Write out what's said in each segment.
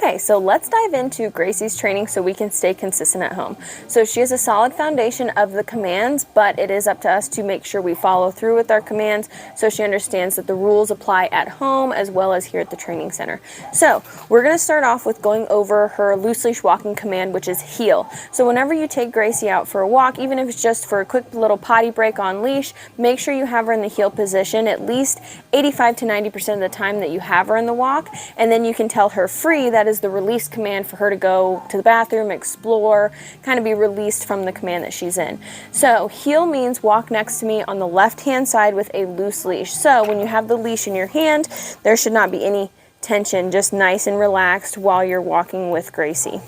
Okay, so let's dive into Gracie's training so we can stay consistent at home. So she has a solid foundation of the commands, but it is up to us to make sure we follow through with our commands so she understands that the rules apply at home as well as here at the training center. So we're going to start off with going over her loose leash walking command, which is heel. So whenever you take Gracie out for a walk, even if it's just for a quick little potty break on leash, make sure you have her in the heel position at least 85 to 90% of the time that you have her in the walk, and then you can tell her free. That is the release command for her to go to the bathroom, explore, kind of be released from the command that she's in. So heel means walk next to me on the left hand side with a loose leash. So when you have the leash in your hand, there should not be any tension, just nice and relaxed while you're walking with Gracie.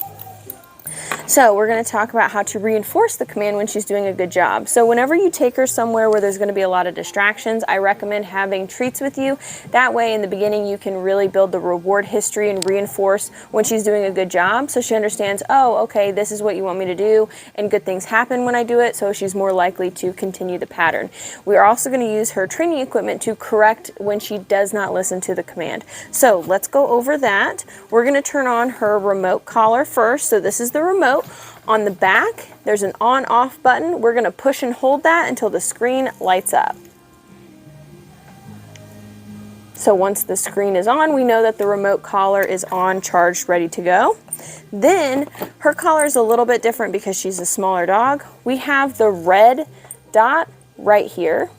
So we're going to talk about how to reinforce the command when she's doing a good job. So whenever you take her somewhere where there's going to be a lot of distractions, I recommend having treats with you. That way in the beginning you can really build the reward history and reinforce when she's doing a good job, so she understands, oh, okay, this is what you want me to do, and good things happen when I do it, so she's more likely to continue the pattern. We are also going to use her training equipment to correct when she does not listen to the command. So let's go over that. We're going to turn on her remote collar first. So this is the remote. On the back, there's an on-off button. We're going to push and hold that until the screen lights up. So once the screen is on, we know that the remote collar is on, charged, ready to go. Then her collar is a little bit different because she's a smaller dog. We have the red dot right here.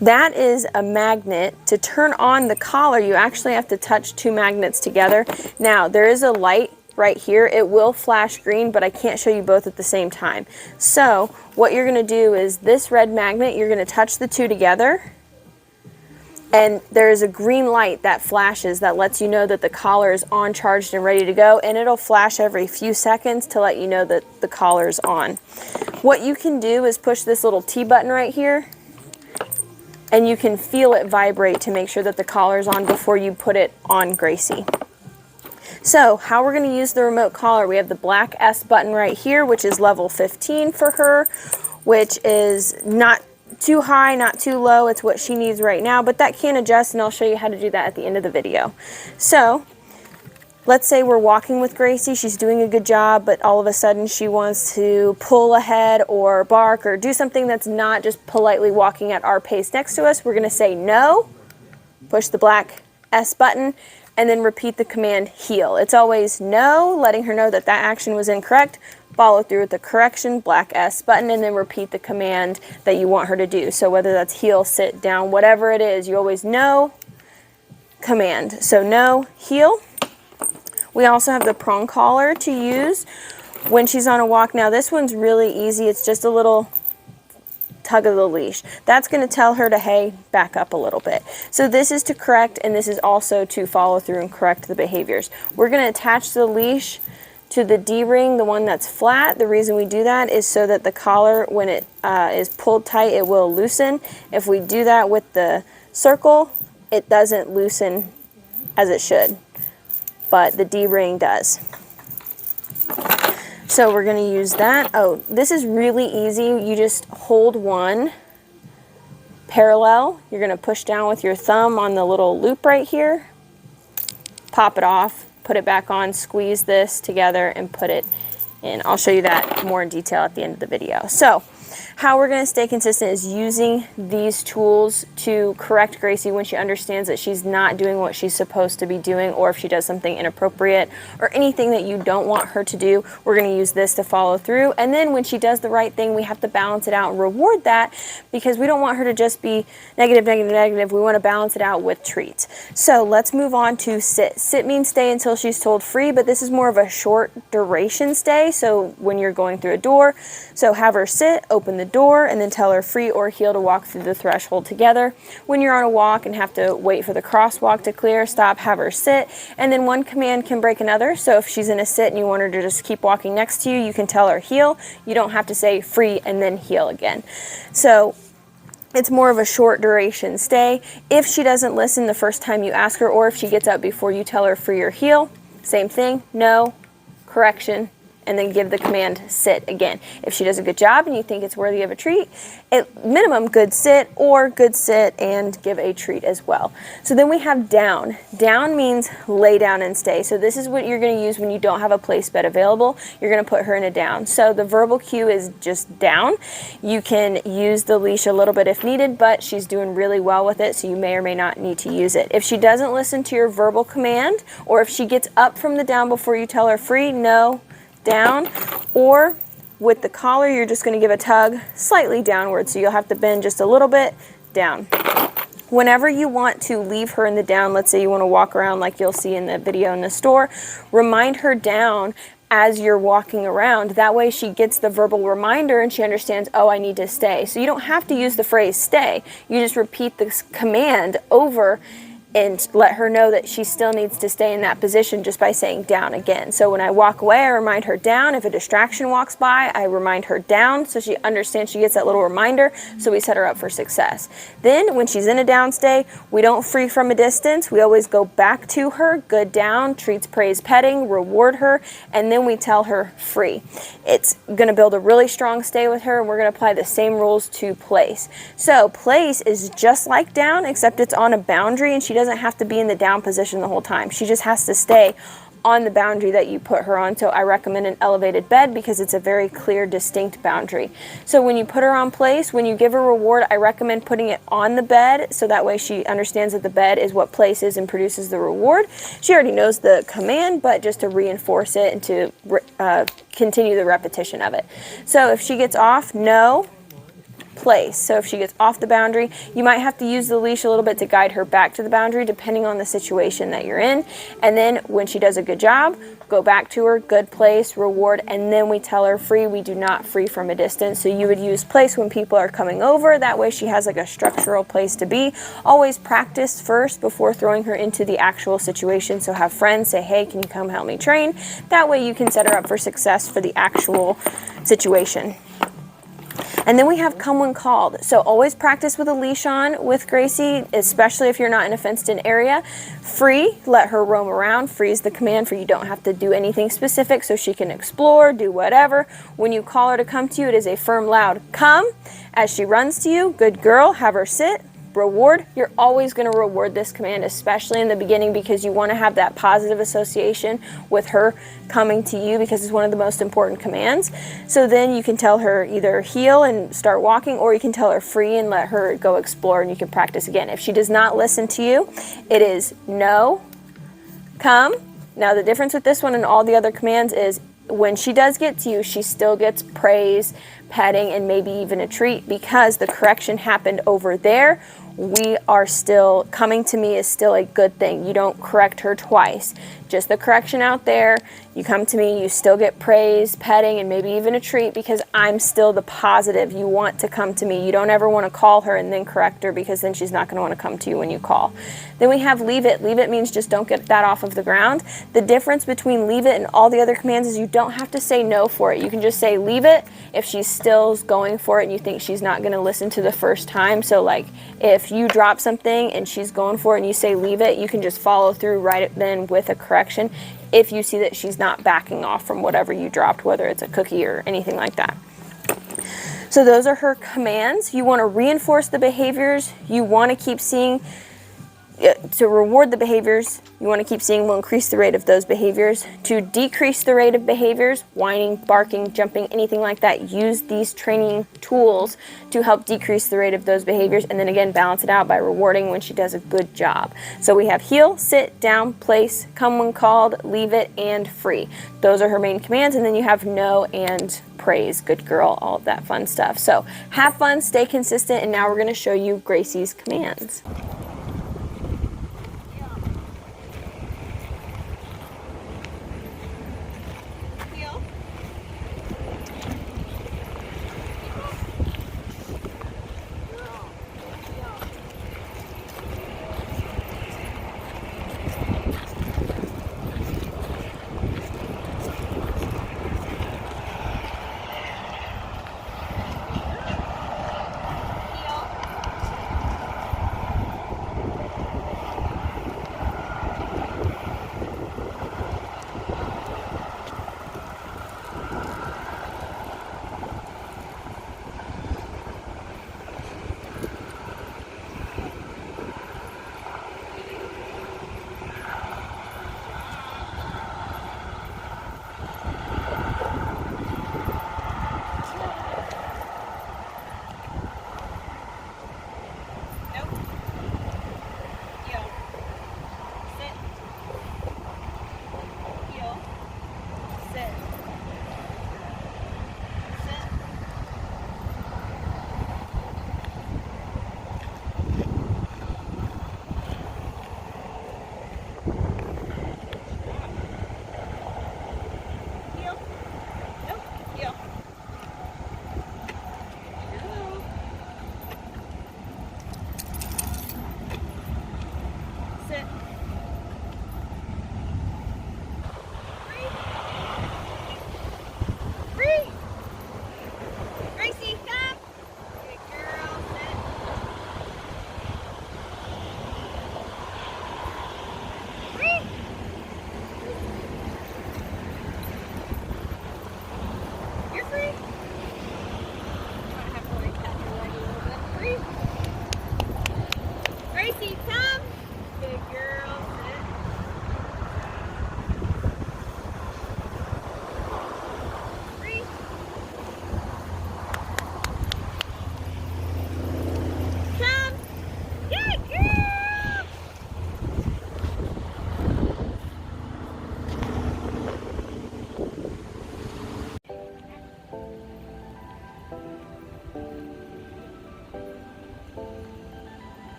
That is a magnet. To turn on the collar, you actually have to touch two magnets together. Now, there is a light right here. It will flash green, but I can't show you both at the same time. So what you're going to do is this red magnet, you're going to touch the two together, and there is a green light that flashes that lets you know that the collar is on, charged, and ready to go, and it'll flash every few seconds to let you know that the collar is on. What you can do is push this little T button right here, and you can feel it vibrate to make sure that the collar is on before you put it on Gracie. So how we're going to use the remote collar, we have the black S button right here, which is level 15 for her, which is not too high, not too low. It's what she needs right now, but that can adjust, and I'll show you how to do that at the end of the video. So let's say we're walking with Gracie, she's doing a good job, but all of a sudden she wants to pull ahead or bark or do something that's not just politely walking at our pace next to us. We're going to say no, push the black S button, and then repeat the command heel. It's always no, letting her know that that action was incorrect, follow through with the correction, black S button, and then repeat the command that you want her to do. So whether that's heel, sit, down, whatever it is, you always no, command. So no, heel. We also have the prong collar to use when she's on a walk. Now this one's really easy. It's just a little tug of the leash. That's going to tell her to, hey, back up a little bit. So this is to correct, and this is also to follow through and correct the behaviors. We're going to attach the leash to the D-ring, the one that's flat. The reason we do that is so that the collar, when it is pulled tight, it will loosen. If we do that with the circle, it doesn't loosen as it should, but the D-ring does. So we're going to use that. Oh, this is really easy. You just hold one parallel. You're going to push down with your thumb on the little loop right here, pop it off, put it back on, squeeze this together, and put it in. I'll show you that more in detail at the end of the video. So how we're going to stay consistent is using these tools to correct Gracie when she understands that she's not doing what she's supposed to be doing, or if she does something inappropriate or anything that you don't want her to do. We're going to use this to follow through, and then when she does the right thing, we have to balance it out and reward that, because we don't want her to just be negative, negative, negative. We want to balance it out with treats. So let's move on to sit. Sit means stay until she's told free, but this is more of a short duration stay, so when you're going through a door. So have her sit, open the door, and then tell her free or heel to walk through the threshold together. When you're on a walk and have to wait for the crosswalk to clear, stop, have her sit, and then one command can break another. So if she's in a sit and you want her to just keep walking next to you, you can tell her heel. You don't have to say free and then heel again. So it's more of a short duration stay. If she doesn't listen the first time you ask her, or if she gets up before you tell her free or heel, same thing, no, correction, and then give the command sit again. If she does a good job and you think it's worthy of a treat, at minimum good sit, or good sit and give a treat as well. So then we have down. Down means lay down and stay. So this is what you're going to use when you don't have a place bed available. You're going to put her in a down. So the verbal cue is just down. You can use the leash a little bit if needed, but she's doing really well with it, so you may or may not need to use it. If she doesn't listen to your verbal command, or if she gets up from the down before you tell her free, no, down, or with the collar, you're just going to give a tug slightly downward, so you'll have to bend just a little bit, down. Whenever you want to leave her in the down, let's say you want to walk around like you'll see in the video in the store, remind her down as you're walking around. That way she gets the verbal reminder and she understands, oh, I need to stay. So you don't have to use the phrase stay. You just repeat this command over and let her know that she still needs to stay in that position just by saying down again. So when I walk away, I remind her down. If a distraction walks by, I remind her down, so she understands, she gets that little reminder, so we set her up for success. Then when she's in a down stay, we don't free from a distance. We always go back to her, good down, treats, praise, petting, reward her, and then we tell her free. It's gonna build a really strong stay with her, and we're gonna apply the same rules to place. So place is just like down, except it's on a boundary, and she doesn't have to be in the down position the whole time. She just has to stay on the boundary that you put her on. So I recommend an elevated bed because it's a very clear, distinct boundary. So when you put her on place, when you give her reward, I recommend putting it on the bed, so that way she understands that the bed is what place is and produces the reward. She already knows the command, but just to reinforce it and to continue the repetition of it. So if she gets off, no, place. So if she gets off the boundary, you might have to use the leash a little bit to guide her back to the boundary, depending on the situation that you're in. And then when she does a good job, go back to her, good place, reward, and then we tell her free. We do not free from a distance. So you would use place when people are coming over. That way she has like a structural place to be. Always practice first before throwing her into the actual situation. So have friends say, hey, can you come help me train? That way you can set her up for success for the actual situation. And then we have come when called. So always practice with a leash on with Gracie, especially if you're not in a fenced-in area. Free, let her roam around. Free is the command for you don't have to do anything specific, so she can explore, do whatever. When you call her to come to you, it is a firm, loud come. As she runs to you, good girl, have her sit. Reward, you're always going to reward this command, especially in the beginning, because you want to have that positive association with her coming to you, because it's one of the most important commands. So then you can tell her either heel and start walking, or you can tell her free and let her go explore, and you can practice again. If she does not listen to you, it is no, come. Now the difference with this one and all the other commands is when she does get to you, she still gets praise, petting, and maybe even a treat, because the correction happened over there. We are still, coming to me is still a good thing. You don't correct her twice. Just the correction out there, you come to me, you still get praise, petting, and maybe even a treat, because I'm still the positive. You want to come to me. You don't ever want to call her and then correct her, because then she's not going to want to come to you when you call. Then we have leave it. Leave it means just don't get that off of the ground. The difference between leave it and all the other commands is you don't have to say no for it. You can just say leave it if she's still going for it and you think she's not going to listen to the first time. So like if you drop something and she's going for it and you say leave it, you can just follow through right then with a correction if you see that she's not backing off from whatever you dropped, whether it's a cookie or anything like that. So those are her commands. You want to reinforce the behaviors. You want to keep seeing, to reward the behaviors, you want to keep seeing will increase the rate of those behaviors. To decrease the rate of behaviors, whining, barking, jumping, anything like that, use these training tools to help decrease the rate of those behaviors, and then again balance it out by rewarding when she does a good job. So we have heel, sit, down, place, come when called, leave it, and free. Those are her main commands, and then you have no and praise, good girl, all of that fun stuff. So have fun, stay consistent, and now we're going to show you Gracie's commands.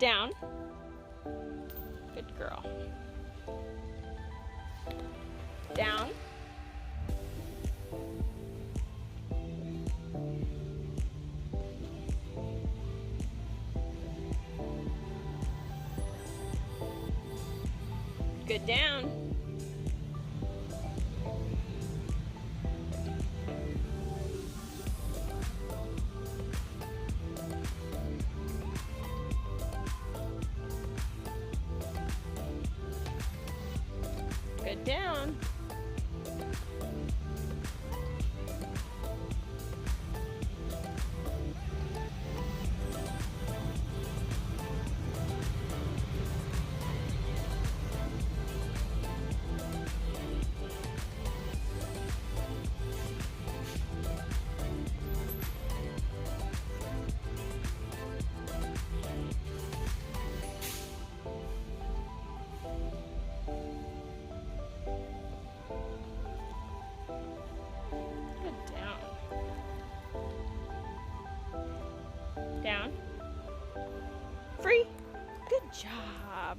Down. Good girl. Down. Good. Down. Good. Down. Down. Free. Good job.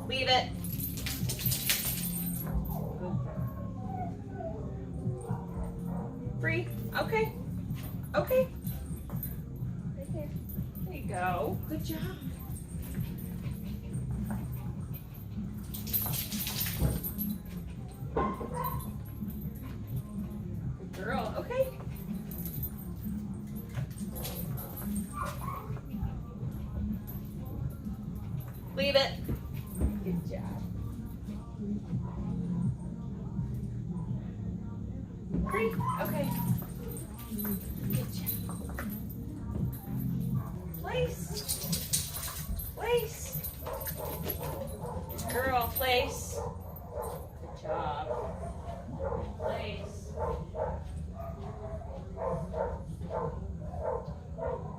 Leave it. Free. Okay. Okay. Right there. There you go. Good job. Good girl. Okay. Leave it. Good job. Free. Okay. Good job. Place. Place. Girl, place. Good job. Place.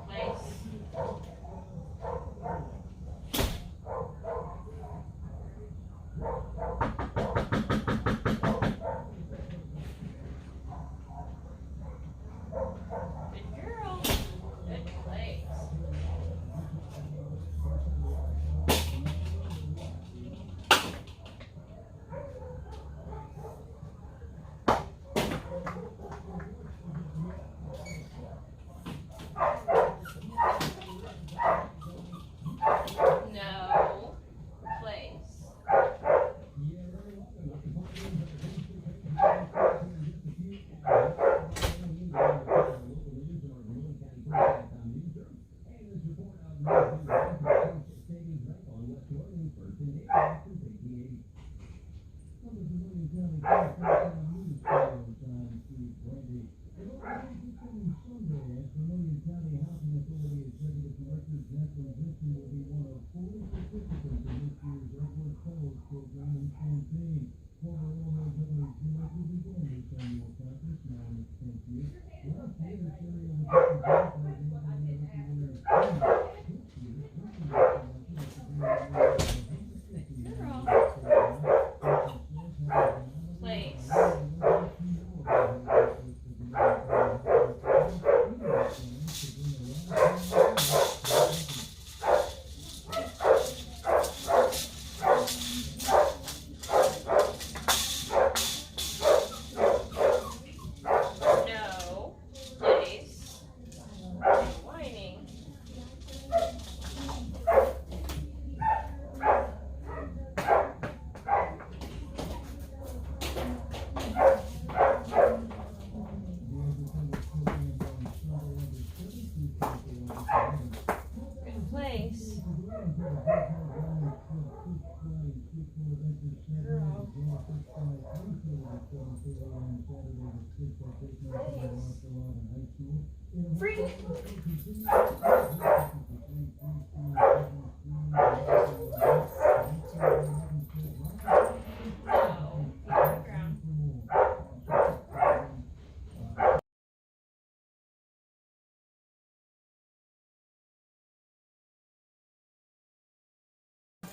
Place.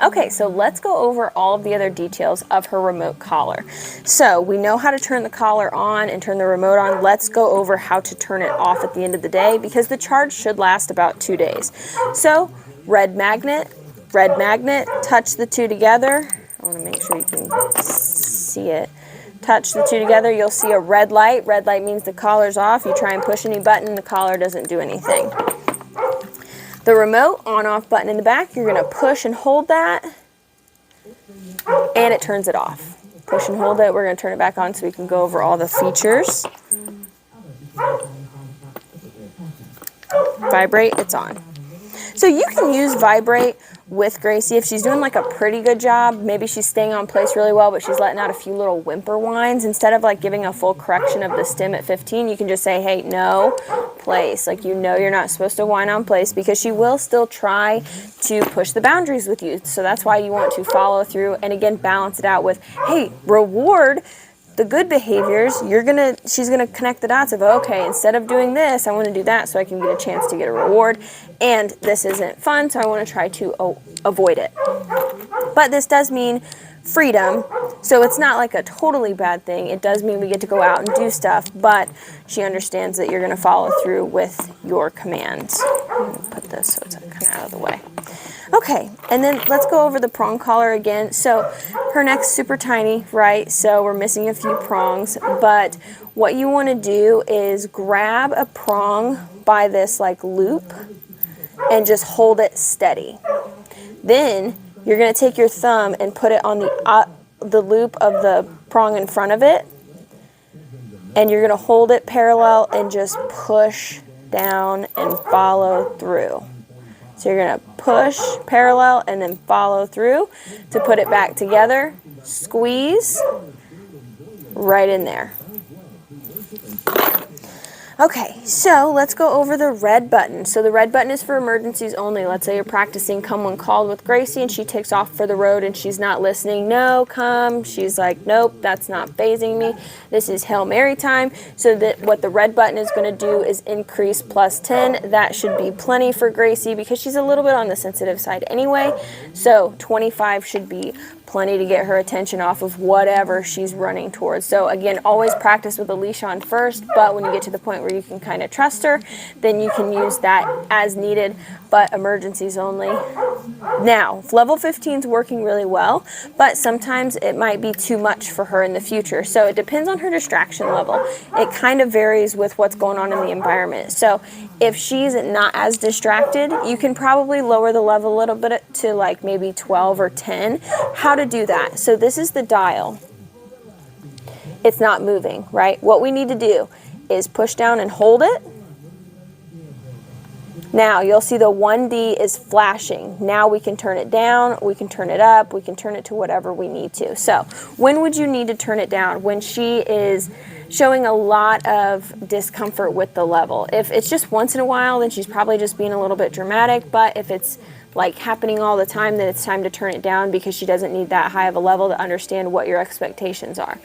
Okay, so let's go over all of the other details of her remote collar. So we know how to turn the collar on and turn the remote on. Let's go over how to turn it off at the end of the day, because the charge should last about 2 days. So red magnet, touch the two together. I want to make sure you can see it. Touch the two together, you'll see a red light. Red light means the collar's off. You try and push any button, the collar doesn't do anything. The remote on-off button in the back, you're going to push and hold that, and it turns it off. Push and hold it. We're going to turn it back on so we can go over all the features. Vibrate, it's on. So you can use vibrate with Gracie if she's doing like a pretty good job. Maybe she's staying on place really well, but she's letting out a few little whimper whines. Instead of like giving a full correction of the stim at 15, you can just say, hey, no, place. Like, you know, you're not supposed to whine on place, because she will still try to push the boundaries with you. So that's why you want to follow through and again balance it out with, hey, reward the good behaviors. She's gonna connect the dots of, okay, instead of doing this, I want to do that so I can get a chance to get a reward, and this isn't fun, so I want to try to avoid it. But this does mean freedom, so it's not like a totally bad thing. It does mean we get to go out and do stuff, but she understands that you're going to follow through with your commands. Put this so it's kind of out of the way. Okay, and then let's go over the prong collar again. So her neck's super tiny, right? So we're missing a few prongs, but what you want to do is grab a prong by this like loop and just hold it steady. Then you're going to take your thumb and put it on the loop of the prong in front of it, and you're going to hold it parallel and just push down and follow through. So you're going to push parallel and then follow through to put it back together. Squeeze right in there. Okay, so let's go over the red button. So the red button is for emergencies only. Let's say you're practicing come when called with Gracie and she takes off for the road and she's not listening. No, come. She's like, nope, that's not phasing me. This is Hail Mary time. So that what the red button is going to do is increase +10. That should be plenty for Gracie because she's a little bit on the sensitive side anyway. So 25 should be plenty to get her attention off of whatever she's running towards. So again, always practice with a leash on first, but when you get to the point where you can kind of trust her, then you can use that as needed, but emergencies only. Now, level 15 is working really well, but sometimes it might be too much for her in the future. So it depends on her distraction level. It kind of varies with what's going on in the environment. So if she's not as distracted, you can probably lower the level a little bit to like maybe 12 or 10. How to do that? So this is the dial. It's not moving, right? What we need to do is push down and hold it. Now you'll see the 1D is flashing. Now we can turn it down, we can turn it up, we can turn it to whatever we need to. So when would you need to turn it down? When she is showing a lot of discomfort with the level. If it's just once in a while, then she's probably just being a little bit dramatic, but if it's like happening all the time, then it's time to turn it down because she doesn't need that high of a level to understand what your expectations are.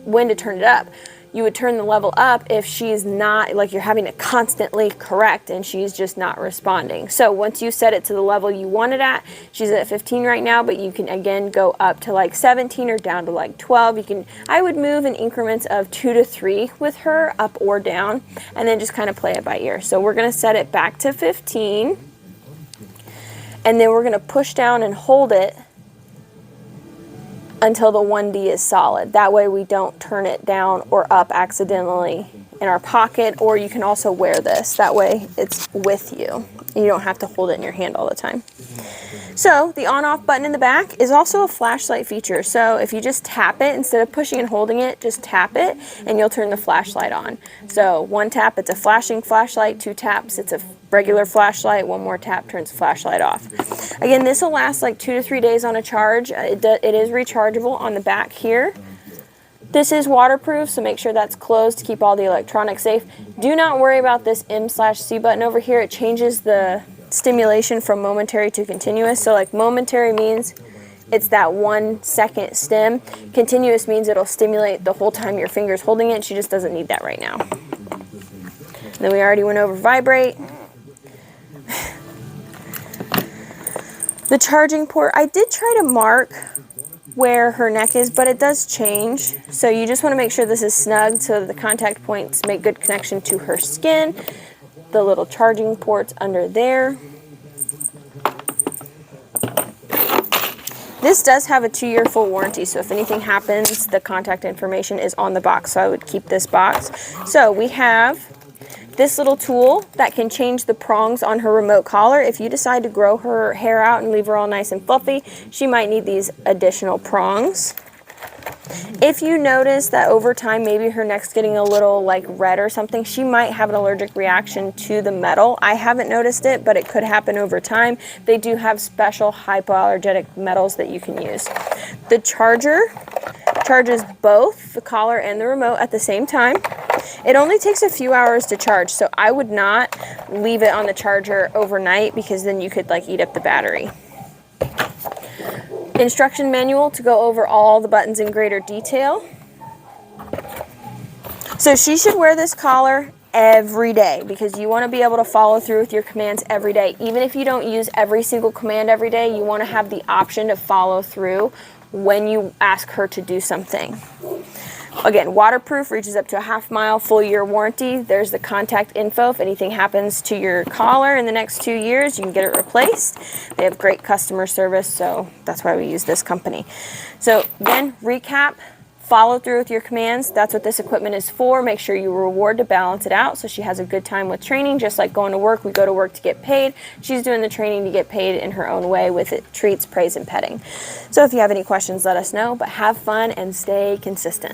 When to turn it up, You would turn the level up if she's not, like you're having to constantly correct and she's just not responding. So once you set it to the level you want it at, she's at 15 right now, but you can again go up to like 17 or down to like 12. I would move in increments of 2 to 3 with her, up or down, and then just kind of play it by ear. So we're gonna set it back to 15, and then we're gonna push down and hold it until the 1D is solid. That way we don't turn it down or up accidentally in our pocket, or you can also wear this. That way it's with you. You don't have to hold it in your hand all the time. So the on-off button in the back is also a flashlight feature. So if you just tap it, instead of pushing and holding it, just tap it and you'll turn the flashlight on. So 1 tap, it's a flashing flashlight. 2 taps, it's a regular flashlight. 1 more tap turns the flashlight off. Again, this will last like 2 to 3 days on a charge. It is rechargeable on the back here. This is waterproof, so make sure that's closed to keep all the electronics safe. Do not worry about this M/C button over here. It changes the stimulation from momentary to continuous. So like momentary means it's that 1 second stim. Continuous means it'll stimulate the whole time your finger's holding it. She just doesn't need that right now. And then we already went over vibrate. The charging port, I did try to mark where her neck is, but it does change. So you just want to make sure this is snug so the contact points make good connection to her skin. The little charging ports under there. This does have a 2-year full warranty, so if anything happens, the contact information is on the box, so I would keep this box. So we have this little tool that can change the prongs on her remote collar. If you decide to grow her hair out and leave her all nice and fluffy, she might need these additional prongs. If you notice that over time maybe her neck's getting a little like red or something, she might have an allergic reaction to the metal. I haven't noticed it, but it could happen over time. They do have special hypoallergenic metals that you can use. The charger charges both the collar and the remote at the same time. It only takes a few hours to charge, so I would not leave it on the charger overnight because then you could like eat up the battery. Instruction manual to go over all the buttons in greater detail. So she should wear this collar every day because you want to be able to follow through with your commands every day. Even if you don't use every single command every day, you want to have the option to follow through when you ask her to do something. Again, waterproof, reaches up to a half-mile, full-year warranty. There's the contact info. If anything happens to your collar in the next 2 years, you can get it replaced. They have great customer service, so that's why we use this company. So again, recap, follow through with your commands. That's what this equipment is for. Make sure you reward to balance it out so she has a good time with training. Just like going to work, we go to work to get paid. She's doing the training to get paid in her own way with treats, praise, and petting. So if you have any questions, let us know, but have fun and stay consistent.